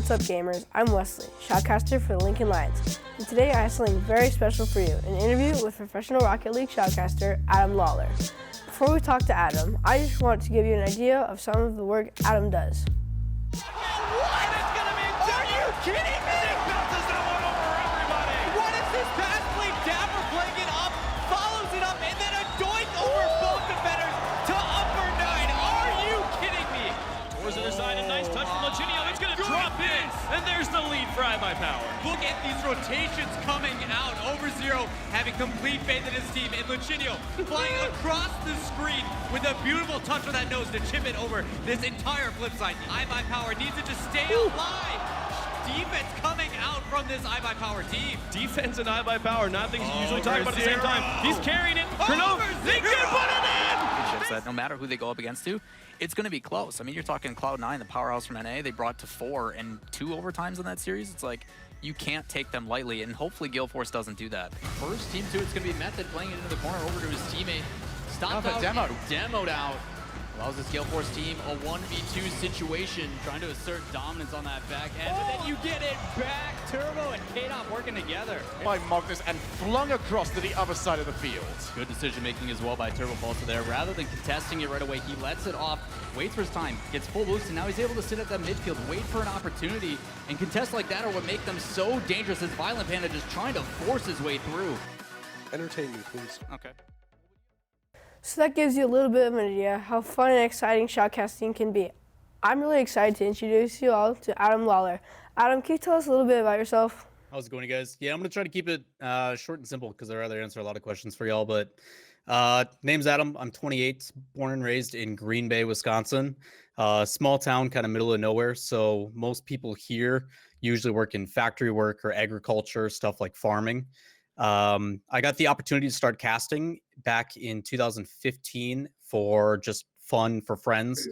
What's up, gamers? I'm Wesley, Shoutcaster for the Lincoln Lions, and today I have something very special for you, an interview with professional Rocket League Shoutcaster Adam Lawler. Before we talk to Adam, I just want to give you an idea of some of the work Adam does. What? It's gonna be Are you kidding me? He bounces that one over everybody. What is this pass play? Dapper playing it up, follows it up, and then a doink over both defenders to upper 9. Are you kidding me? Towards the other side, a nice touch from Lachinio. It's gonna drop in, and there's the lead for iByPower. Look at these rotations coming out. Over Zero having complete faith in his team, and Lachinio flying across the screen with a beautiful touch on that nose to chip it over this entire flip side. iByPower needs to just stay alive. Defense coming out from this iByPower team. Defense and iByPower, not things you usually talk about at the same time. He's carrying it. They can put it in! That no matter who they go up against it's going to be close. I mean, you're talking Cloud9, the powerhouse from NA. They brought to 4 and 2 overtimes in that series. It's like, you can't take them lightly, and hopefully Galeforce doesn't do that. First team to it's going to be Method playing it into the corner over to his teammate. Stop out, demoed out. Allows this Galeforce team a 1v2 situation, trying to assert dominance on that back end, but then you get it back. Turbo and K-Dop working together. By Magnus and flung across to the other side of the field. Good decision making as well by Turbo Pulsar there. Rather than contesting it right away, he lets it off, waits for his time, gets full boost, and now he's able to sit at that midfield, wait for an opportunity, and contests like that are what make them so dangerous as Violent Panda just trying to force his way through. Entertain me, please. Okay. So that gives you a little bit of an idea how fun and exciting shoutcasting can be. I'm really excited to introduce you all to Adam Lawler. Adam, can you tell us a little bit about yourself? How's it going, you guys? Yeah, I'm going to try to keep it short and simple because I'd rather answer a lot of questions for y'all. But name's Adam. I'm 28, born and raised in Green Bay, Wisconsin. Small town, kind of middle of nowhere. So most people here usually work in factory work or agriculture, stuff like farming. I got the opportunity to start casting back in 2015 for just fun for friends.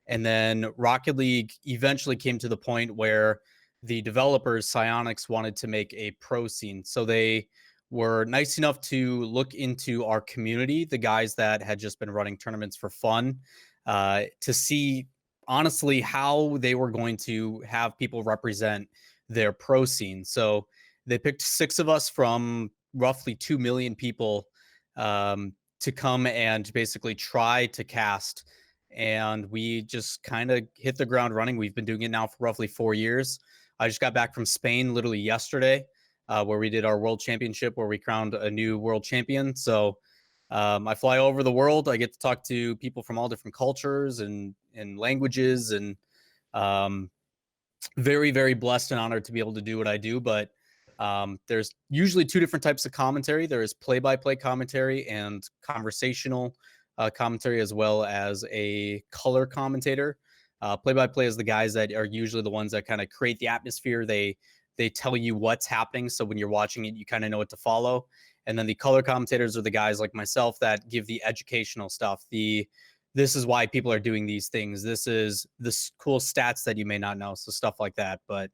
And then Rocket League eventually came to the point where the developers, Psyonix, wanted to make a pro scene. So they were nice enough to look into our community, the guys that had just been running tournaments for fun, to see honestly how they were going to have people represent their pro scene. So they picked 6 of us from roughly 2 million people to come and basically try to cast. And we just kind of hit the ground running. We've been doing it now for roughly 4 years. I just got back from Spain literally yesterday, where we did our world championship, where we crowned a new world champion. So I fly over the world. I get to talk to people from all different cultures and languages, and very, very blessed and honored to be able to do what I do. But there's usually 2 different types of commentary. There is play-by-play commentary and conversational commentary, as well as a color commentator. Play-by-play is the guys that are usually the ones that kind of create the atmosphere. They tell you what's happening, so when you're watching it, you kind of know what to follow. And then the color commentators are the guys like myself that give the educational stuff. This is why people are doing these things. This is the cool stats that you may not know, so stuff like that. But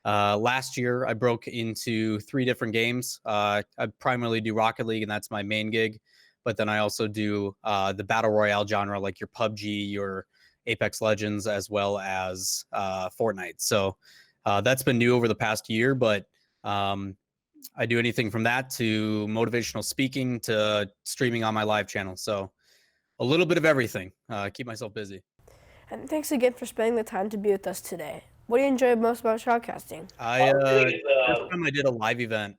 last year, I broke into 3 different games. I primarily do Rocket League, and that's my main gig. But then I also do the Battle Royale genre, like your PUBG, your Apex Legends, as well as Fortnite. So that's been new over the past year, but I do anything from that to motivational speaking to streaming on my live channel. So a little bit of everything. Keep myself busy. And thanks again for spending the time to be with us today. What do you enjoy most about shoutcasting? First time I did a live event,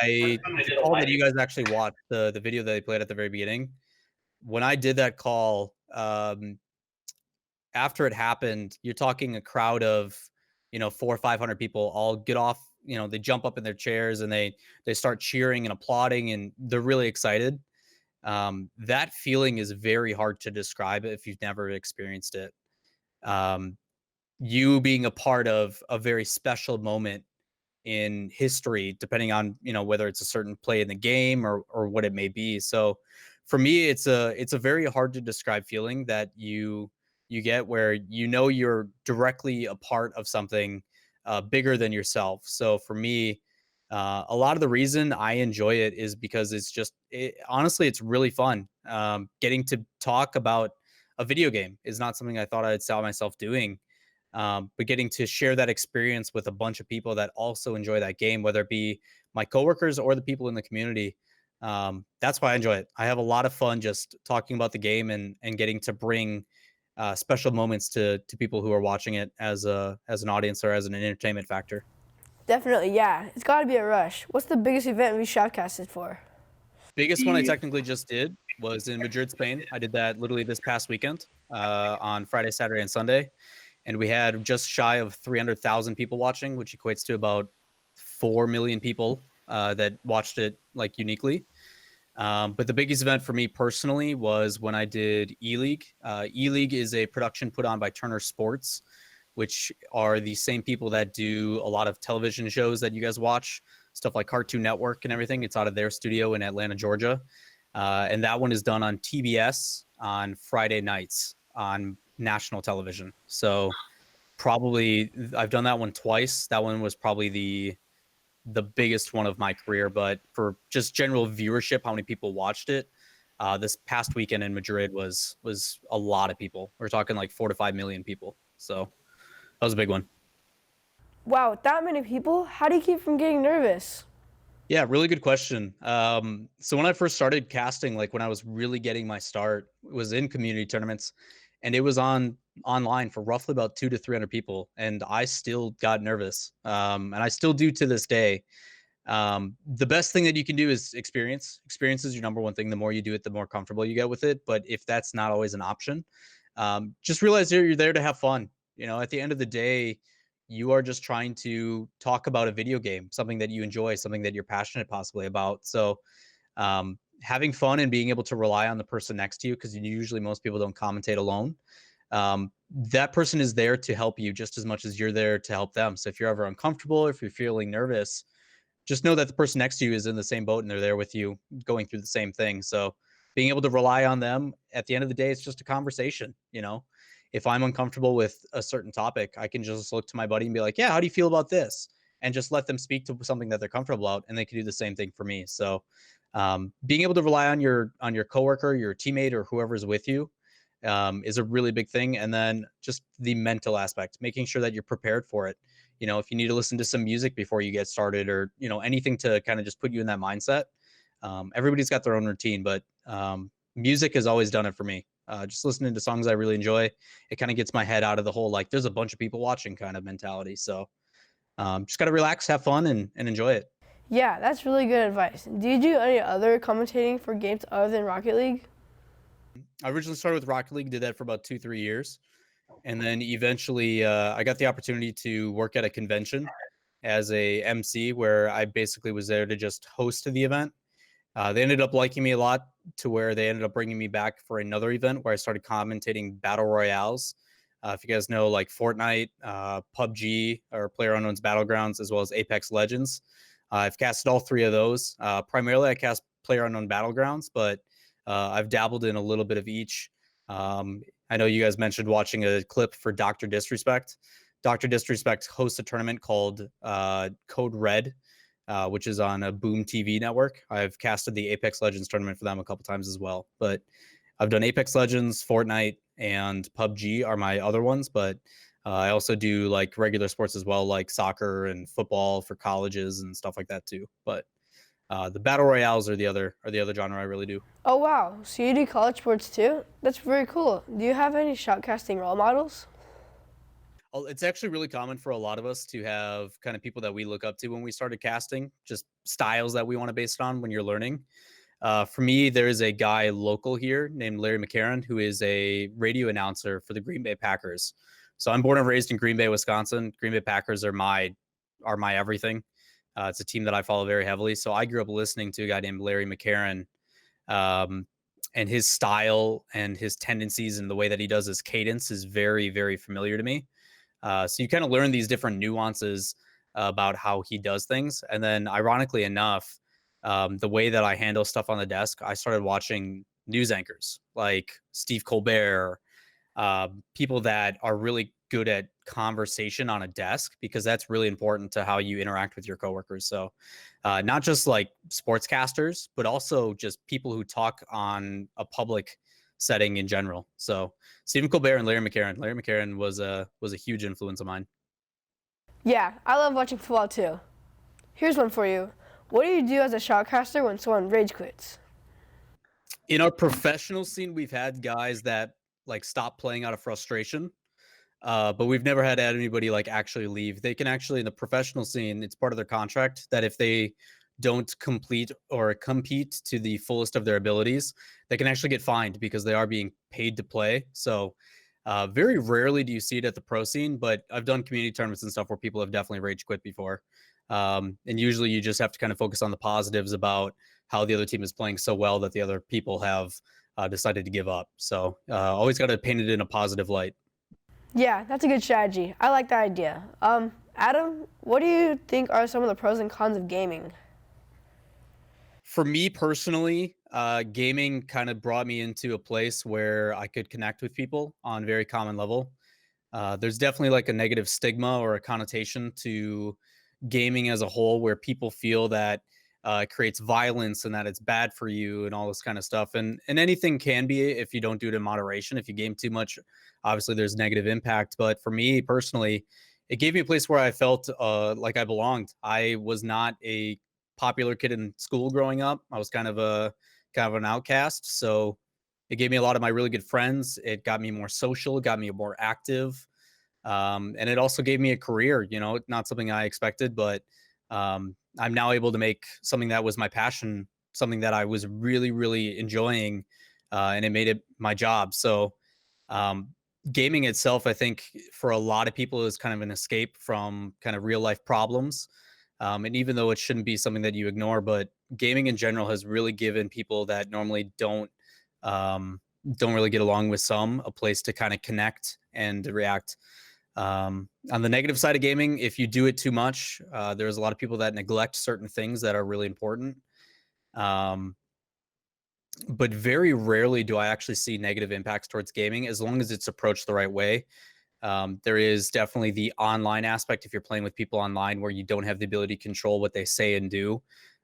I call that you guys actually watched the video that they played at the very beginning. When I did that call, after it happened, you're talking a crowd of 400 or 500 people all get off. They jump up in their chairs and they start cheering and applauding, and they're really excited. That feeling is very hard to describe if you've never experienced it. You being a part of a very special moment in history, depending on whether it's a certain play in the game or what it may be. So for me, it's a very hard to describe feeling that you get, where you're directly a part of something bigger than yourself. So for me, a lot of the reason I enjoy it is because honestly, it's really fun. Getting to talk about a video game is not something I thought I'd saw myself doing. but getting to share that experience with a bunch of people that also enjoy that game, whether it be my coworkers or the people in the community. That's why I enjoy it. I have a lot of fun just talking about the game and getting to bring special moments to people who are watching it as an audience or as an entertainment factor. Definitely, yeah. It's got to be a rush. What's the biggest event we shoutcasted for? Biggest one I technically just did was in Madrid, Spain. I did that literally this past weekend on Friday, Saturday, and Sunday. And we had just shy of 300,000 people watching, which equates to about 4 million people that watched it like uniquely. But the biggest event for me personally was when I did E-League. E-League is a production put on by Turner Sports, which are the same people that do a lot of television shows that you guys watch, stuff like Cartoon Network and everything. It's out of their studio in Atlanta, Georgia. And that one is done on TBS on Friday nights on national television. So probably I've done that one twice. That one was probably the biggest one of my career, but for just general viewership, how many people watched it, this past weekend in Madrid was a lot of people. We're talking like 4 to 5 million people. So that was a big one. Wow, with that many people, how do you keep from getting nervous? Yeah, really good question. So when I first started casting, like when I was really getting my start, it was in community tournaments, and it was online for roughly about 200 to 300 people, and I still got nervous, and I still do to this day. The best thing that you can do is experience. Experience is your number one thing. The more you do it, the more comfortable you get with it. But if that's not always an option, just realize you're there to have fun. You know, at the end of the day, you are just trying to talk about a video game, something that you enjoy, something that you're passionate possibly about. So having fun and being able to rely on the person next to you, because usually most people don't commentate alone. That person is there to help you just as much as you're there to help them. So if you're ever uncomfortable, if you're feeling nervous, just know that the person next to you is in the same boat and they're there with you going through the same thing. So being able to rely on them at the end of the day, it's just a conversation. You know, if I'm uncomfortable with a certain topic, I can just look to my buddy and be like, yeah, how do you feel about this? And just let them speak to something that they're comfortable about, and they can do the same thing for me. So being able to rely on your coworker, your teammate, or whoever's with you is a really big thing. And then just the mental aspect, making sure that you're prepared for it. You know, if you need to listen to some music before you get started, or, you know, anything to kind of just put you in that mindset. Everybody's got their own routine, but music has always done it for me. Just listening to songs I really enjoy, it kind of gets my head out of the whole, like, there's a bunch of people watching kind of mentality. So just got to relax, have fun, and enjoy it. Yeah, that's really good advice. Do you do any other commentating for games other than Rocket League? I originally started with Rocket League, did that for about 2-3 years. And then eventually I got the opportunity to work at a convention as a MC, where I basically was there to just host the event. They ended up liking me a lot, to where they ended up bringing me back for another event where I started commentating battle royales. If you guys know, like Fortnite, PUBG, or PlayerUnknown's Battlegrounds, as well as Apex Legends. I've casted all three of those. Primarily, I cast PlayerUnknown Battlegrounds, but I've dabbled in a little bit of each. I know you guys mentioned watching a clip for Dr. Disrespect. Dr. Disrespect hosts a tournament called Code Red, which is on a Boom TV network. I've casted the Apex Legends tournament for them a couple times as well. But I've done Apex Legends, Fortnite, and PUBG are my other ones. But I also do like regular sports as well, like soccer and football for colleges and stuff like that too. But the battle royales are the other genre I really do. Oh wow, so you do college sports too? That's very cool. Do you have any shoutcasting role models? It's actually really common for a lot of us to have kind of people that we look up to when we started casting, just styles that we want to base it on when you're learning. For me, there is a guy local here named Larry McCarron, who is a radio announcer for the Green Bay Packers. So I'm born and raised in Green Bay, Wisconsin. Green Bay Packers are my everything. It's a team that I follow very heavily. So I grew up listening to a guy named Larry McCarron, and his style and his tendencies and the way that he does his cadence is very, very familiar to me. So you kind of learn these different nuances about how he does things. And then ironically enough, the way that I handle stuff on the desk, I started watching news anchors like Steve Colbert, people that are really good at conversation on a desk, because that's really important to how you interact with your coworkers. So not just like sportscasters, but also just people who talk on a public setting in general. So Stephen Colbert and Larry McCarron. Larry McCarron was a huge influence of mine. Yeah, I love watching football too. Here's one for you. What do you do as a shoutcaster when someone rage quits? In our professional scene, we've had guys that like stop playing out of frustration. But we've never had anybody like actually leave. They can actually, in the professional scene, it's part of their contract that if they don't complete or compete to the fullest of their abilities, they can actually get fined because they are being paid to play. So very rarely do you see it at the pro scene, but I've done community tournaments and stuff where people have definitely rage quit before. And usually you just have to kind of focus on the positives about how the other team is playing so well that the other people have decided to give up. So always got to paint it in a positive light. Yeah, that's a good strategy. I like that idea. Adam, what do you think are some of the pros and cons of gaming? For me personally, gaming kind of brought me into a place where I could connect with people on a very common level. There's definitely like a negative stigma or a connotation to gaming as a whole where people feel that it creates violence and that it's bad for you and all this kind of stuff. And anything can be if you don't do it in moderation. If you game too much, obviously there's negative impact. But for me personally, it gave me a place where I felt like I belonged. I was not a popular kid in school growing up. I was kind of an outcast. So it gave me a lot of my really good friends. It got me more social, got me more active. And it also gave me a career, not something I expected, but I'm now able to make something that was my passion, something that I was really, really enjoying, and it made it my job. So gaming itself, I think for a lot of people is kind of an escape from kind of real life problems. And even though it shouldn't be something that you ignore, but gaming in general has really given people that normally don't really get along with some a place to kind of connect and react. On the negative side of gaming, if you do it too much, there's a lot of people that neglect certain things that are really important. But very rarely do I actually see negative impacts towards gaming as long as it's approached the right way. There is definitely the online aspect if you're playing with people online where you don't have the ability to control what they say and do.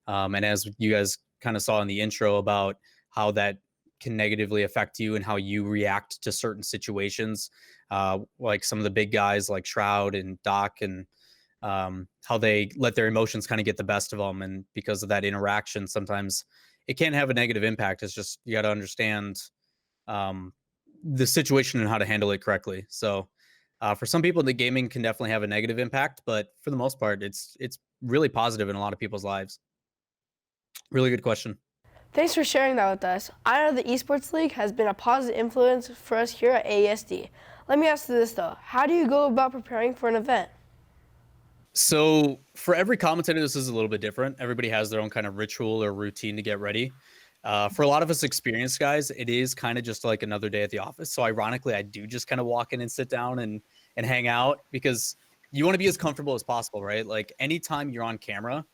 And as you guys kind of saw in the intro about how that can negatively affect you and how you react to certain situations, like some of the big guys like Shroud and Doc, and how they let their emotions kind of get the best of them. And because of that interaction, sometimes it can have a negative impact. It's just, you got to understand the situation and how to handle it correctly. So for some people, the gaming can definitely have a negative impact, but for the most part, it's really positive in a lot of people's lives. Really good question. Thanks for sharing that with us. I know the Esports League has been a positive influence for us here at AESD. Let me ask you this though, how do you go about preparing for an event? So for every commentator, this is a little bit different. Everybody has their own kind of ritual or routine to get ready. For a lot of us experienced guys, it is kind of just like another day at the office. So ironically, I do just kind of walk in and sit down and hang out because you want to be as comfortable as possible, right? Like anytime you're on camera,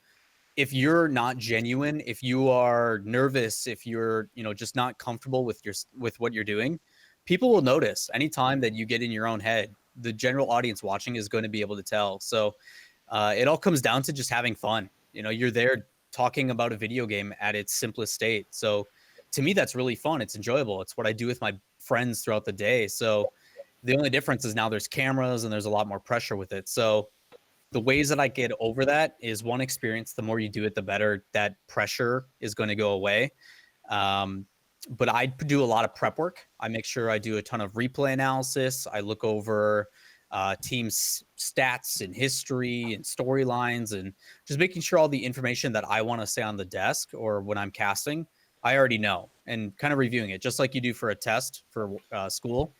if you're not genuine, if you are nervous, if you're, just not comfortable with what you're doing, people will notice. Anytime that you get in your own head, the general audience watching is going to be able to tell. So it all comes down to just having fun. You're there talking about a video game at its simplest state. So to me, that's really fun. It's enjoyable. It's what I do with my friends throughout the day. So the only difference is now there's cameras and there's a lot more pressure with it. So the ways that I get over that is one experience. The more you do it, the better that pressure is going to go away. But I do a lot of prep work. I make sure I do a ton of replay analysis. I look over teams' stats and history and storylines and just making sure all the information that I want to say on the desk or when I'm casting, I already know, and kind of reviewing it just like you do for a test for school.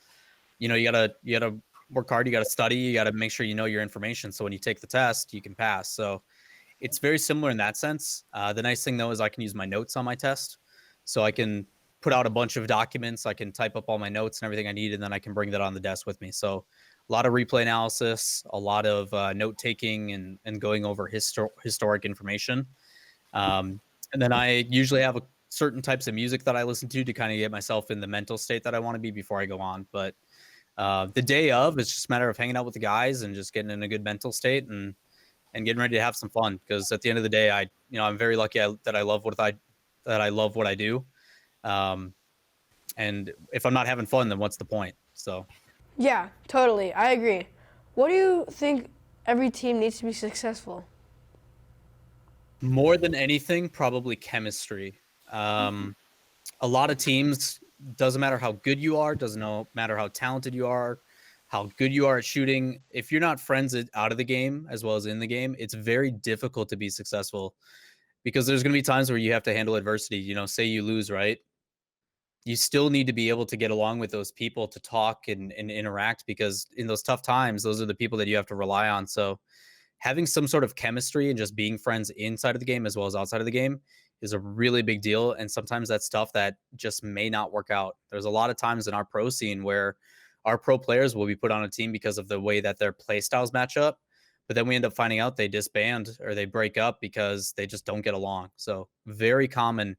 You gotta work hard. You got to study. You got to make sure you know your information. So when you take the test, you can pass. So it's very similar in that sense. The nice thing though, is I can use my notes on my test. So I can put out a bunch of documents. I can type up all my notes and everything I need, and then I can bring that on the desk with me. So a lot of replay analysis, a lot of note taking and going over historic information. And then I usually have certain types of music that I listen to kind of get myself in the mental state that I want to be before I go on. But the day of, it's just a matter of hanging out with the guys and just getting in a good mental state and getting ready to have some fun. Because at the end of the day, I'm very lucky that I love what I do. And if I'm not having fun, then what's the point? So Yeah, totally. I agree. What do you think every team needs to be successful? more than anything, probably chemistry. A lot of teams, doesn't matter how good you are, doesn't matter how talented you are, how good you are at shooting. If you're not friends out of the game as well as in the game, it's very difficult to be successful because there's going to be times where you have to handle adversity. You know, say you lose, right? You still need to be able to get along with those people to talk and interact, because in those tough times, those are the people that you have to rely on. So having some sort of chemistry and just being friends inside of the game as well as outside of the game is a really big deal. And sometimes that's stuff that just may not work out. There's a lot of times in our pro scene where our pro players will be put on a team because of the way that their play styles match up. But then we end up finding out they disband or they break up because they just don't get along. So very common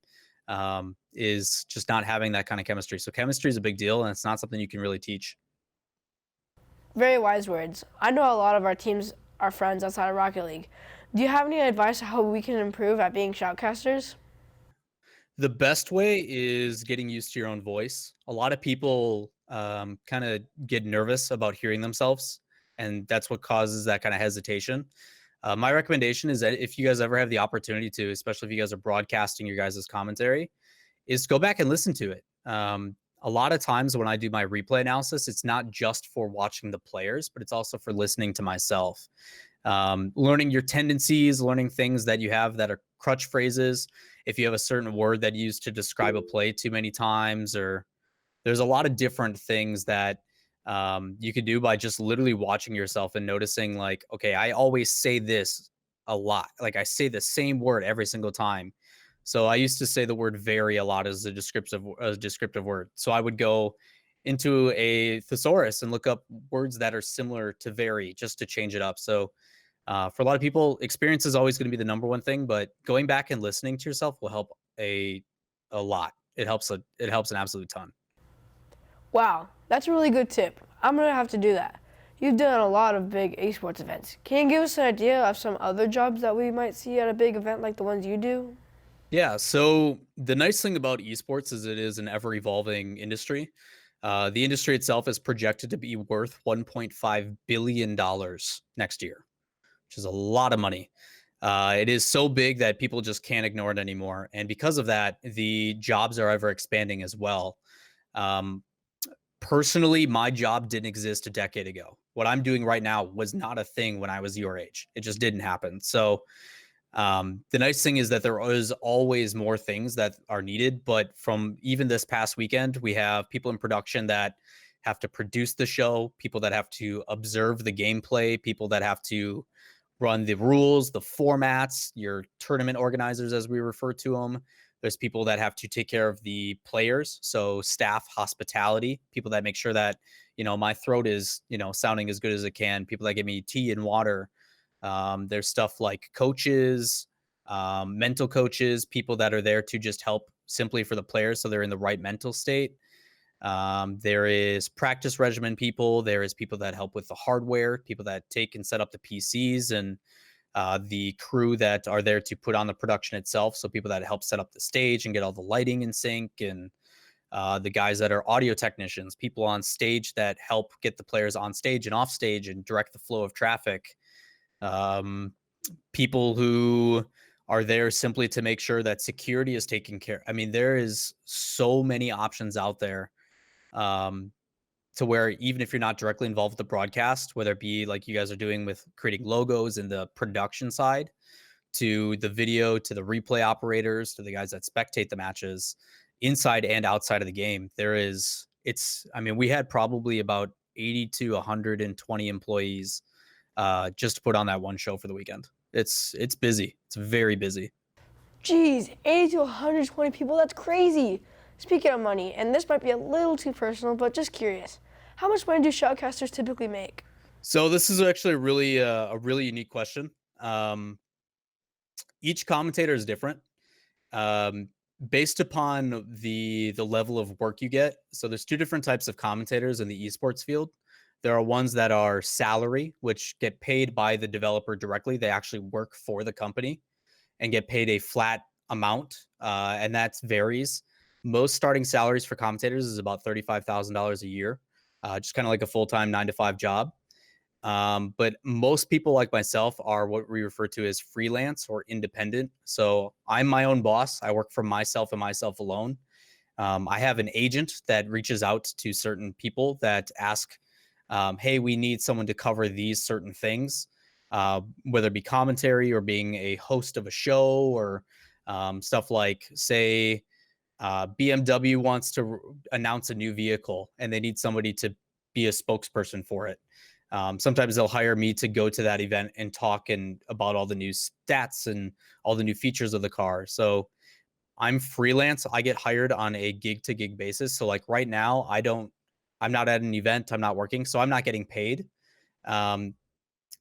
is just not having that kind of chemistry. So chemistry is a big deal, and it's not something you can really teach. Very wise words. I know a lot of our teams are friends outside of Rocket League. Do you have any advice on how we can improve at being shoutcasters? The best way is getting used to your own voice. A lot of people kind of get nervous about hearing themselves, and that's what causes that kind of hesitation. My recommendation is that if you guys ever have the opportunity to, especially if you guys are broadcasting your guys' commentary, is go back and listen to it. A lot of times when I do my replay analysis, it's not just for watching the players, but it's also for listening to myself. Learning your tendencies, learning things that you have that are crutch phrases. If you have a certain word that you use to describe a play too many times, or there's a lot of different things that you could do by just literally watching yourself and noticing, like, okay, I always say this a lot. Like I say the same word every single time. So I used to say the word very a lot as a descriptive word. So I would go into a thesaurus and look up words that are similar to very just to change it up. So for a lot of people, experience is always going to be the number one thing, but going back and listening to yourself will help a lot. It helps an absolute ton. Wow, that's a really good tip. I'm going to have to do that. You've done a lot of big esports events. Can you give us an idea of some other jobs that we might see at a big event like the ones you do? Yeah, so the nice thing about esports is it is an ever evolving industry. The industry itself is projected to be worth $1.5 billion next year, which is a lot of money. It is so big that people just can't ignore it anymore. And because of that, the jobs are ever expanding as well. Um, Personally, my job didn't exist a decade ago. What I'm doing right now was not a thing when I was your age. It just didn't happen. So the nice thing is that there is always more things that are needed. But from even this past weekend, we have people in production that have to produce the show, people that have to observe the gameplay, people that have to run the rules, the formats, your tournament organizers, as we refer to them. There's people that have to take care of the players, so staff, hospitality, people that make sure that, my throat is, sounding as good as it can, people that give me tea and water. There's stuff like coaches, mental coaches, people that are there to just help simply for the players so they're in the right mental state. There is practice regimen people. There is people that help with the hardware, people that take and set up the PCs, and the crew that are there to put on the production itself. So people that help set up the stage and get all the lighting in sync, and the guys that are audio technicians, people on stage that help get the players on stage and off stage and direct the flow of traffic. People who are there simply to make sure that security is taken care. I mean, there is so many options out there, to where even if you're not directly involved with the broadcast, whether it be like you guys are doing with creating logos in the production side, to the video, to the replay operators, to the guys that spectate the matches inside and outside of the game, we had probably about 80 to 120 employees just to put on that one show for the weekend. It's busy. It's very busy. Geez, 80 to 120 people, that's crazy. Speaking of money, and this might be a little too personal, but just curious, how much money do shoutcasters typically make? So this is actually a really unique question. Each commentator is different, um, based upon the level of work you get. So there's two different types of commentators in the esports field. There are ones that are salary, which get paid by the developer directly. They actually work for the company and get paid a flat amount, and that varies. Most starting salaries for commentators is about $35,000 a year, just kind of like a full-time 9-to-5 job. But most people like myself are what we refer to as freelance or independent. So I'm my own boss. I work for myself and myself alone. I have an agent that reaches out to certain people that ask, hey, we need someone to cover these certain things, whether it be commentary or being a host of a show or stuff like, say, BMW wants to announce a new vehicle and they need somebody to be a spokesperson for it. Sometimes they'll hire me to go to that event and talk about all the new stats and all the new features of the car. So I'm freelance. I get hired on a gig to gig basis. So like right now, I'm not at an event. I'm not working. So I'm not getting paid. And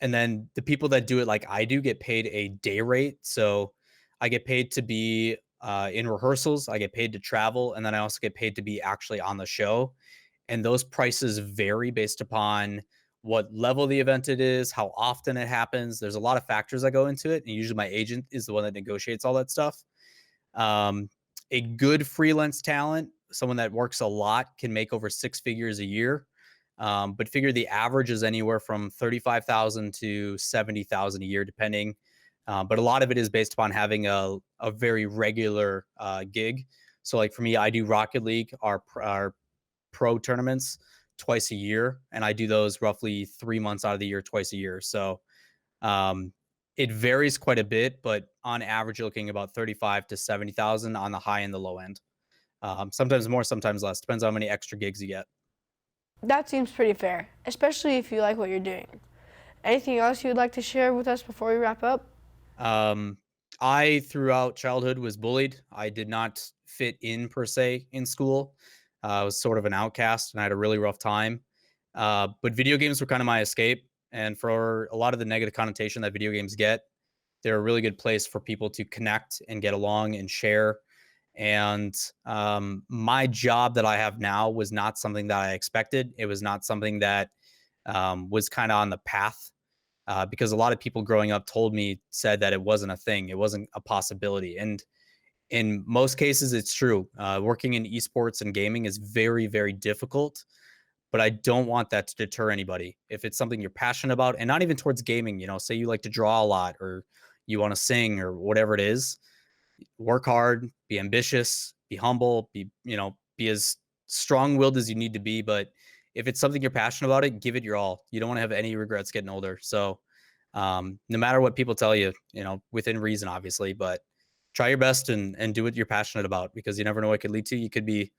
then the people that do it like I do get paid a day rate. So I get paid to be in rehearsals. I get paid to travel. And then I also get paid to be actually on the show. And those prices vary based upon what level the event it is, how often it happens. There's a lot of factors that go into it. And usually my agent is the one that negotiates all that stuff. A good freelance talent, someone that works a lot, can make over 6 figures a year. But figure the average is anywhere from 35,000 to 70,000 a year, depending. But a lot of it is based upon having a very regular gig. So like for me, I do Rocket League, our pro tournaments twice a year, and I do those roughly 3 months out of the year, twice a year. So it varies quite a bit, but on average, you're looking about 35 to 70,000 on the high and the low end. Sometimes more, sometimes less. Depends on how many extra gigs you get. That seems pretty fair, especially if you like what you're doing. Anything else you would like to share with us before we wrap up? I, throughout childhood, was bullied. I did not fit in, per se, in school. I was sort of an outcast, and I had a really rough time. But video games were kind of my escape. And for a lot of the negative connotation that video games get, they're a really good place for people to connect and get along and share. And my job that I have now was not something that I expected. It was not something that was kind of on the path, because a lot of people growing up said that it wasn't a thing. It wasn't a possibility. And in most cases, it's true. Working in esports and gaming is very, very difficult. But I don't want that to deter anybody. If it's something you're passionate about, and not even towards gaming, say you like to draw a lot or you want to sing or whatever it is, work hard, be ambitious, be humble, be as strong-willed as you need to be. But if it's something you're passionate about, give it your all. You don't want to have any regrets getting older. So no matter what people tell you, within reason, obviously, but try your best and do what you're passionate about, because you never know what it could lead to. You could be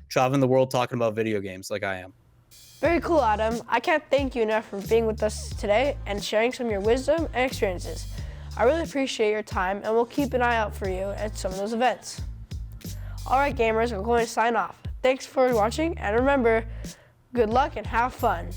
traveling the world talking about video games like I am. Very cool, Adam. I can't thank you enough for being with us today and sharing some of your wisdom and experiences. I really appreciate your time, and we'll keep an eye out for you at some of those events. All right, gamers, we're going to sign off. Thanks for watching, and remember, good luck and have fun.